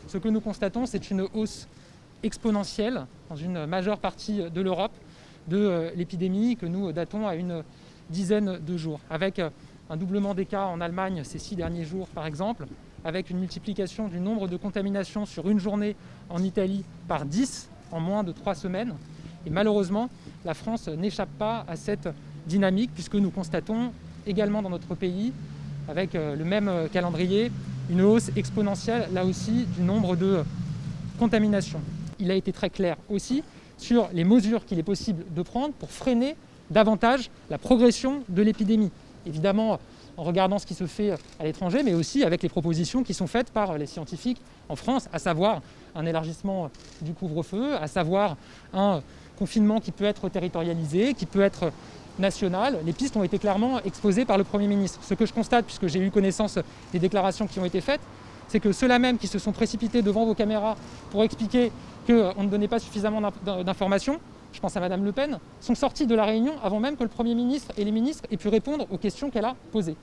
Ce que nous constatons, c'est une hausse exponentielle dans une majeure partie de l'Europe de l'épidémie que nous datons à une dizaine de jours, avec un doublement des cas en Allemagne ces 6 derniers jours par exemple, avec une multiplication du nombre de contaminations sur une journée en Italie par 10 en moins de 3 semaines. Et malheureusement, la France n'échappe pas à cette dynamique puisque nous constatons également dans notre pays, avec le même calendrier, une hausse exponentielle, là aussi, du nombre de contaminations. Il a été très clair aussi sur les mesures qu'il est possible de prendre pour freiner davantage la progression de l'épidémie. Évidemment, en regardant ce qui se fait à l'étranger, mais aussi avec les propositions qui sont faites par les scientifiques en France, à savoir un élargissement du couvre-feu, à savoir un confinement qui peut être territorialisé, qui peut être national. Les pistes ont été clairement exposées par le Premier ministre. Ce que je constate, puisque j'ai eu connaissance des déclarations qui ont été faites, c'est que ceux-là même qui se sont précipités devant vos caméras pour expliquer qu'on ne donnait pas suffisamment d'informations, je pense à Madame Le Pen, sont sortis de la réunion avant même que le Premier ministre et les ministres aient pu répondre aux questions qu'elle a posées.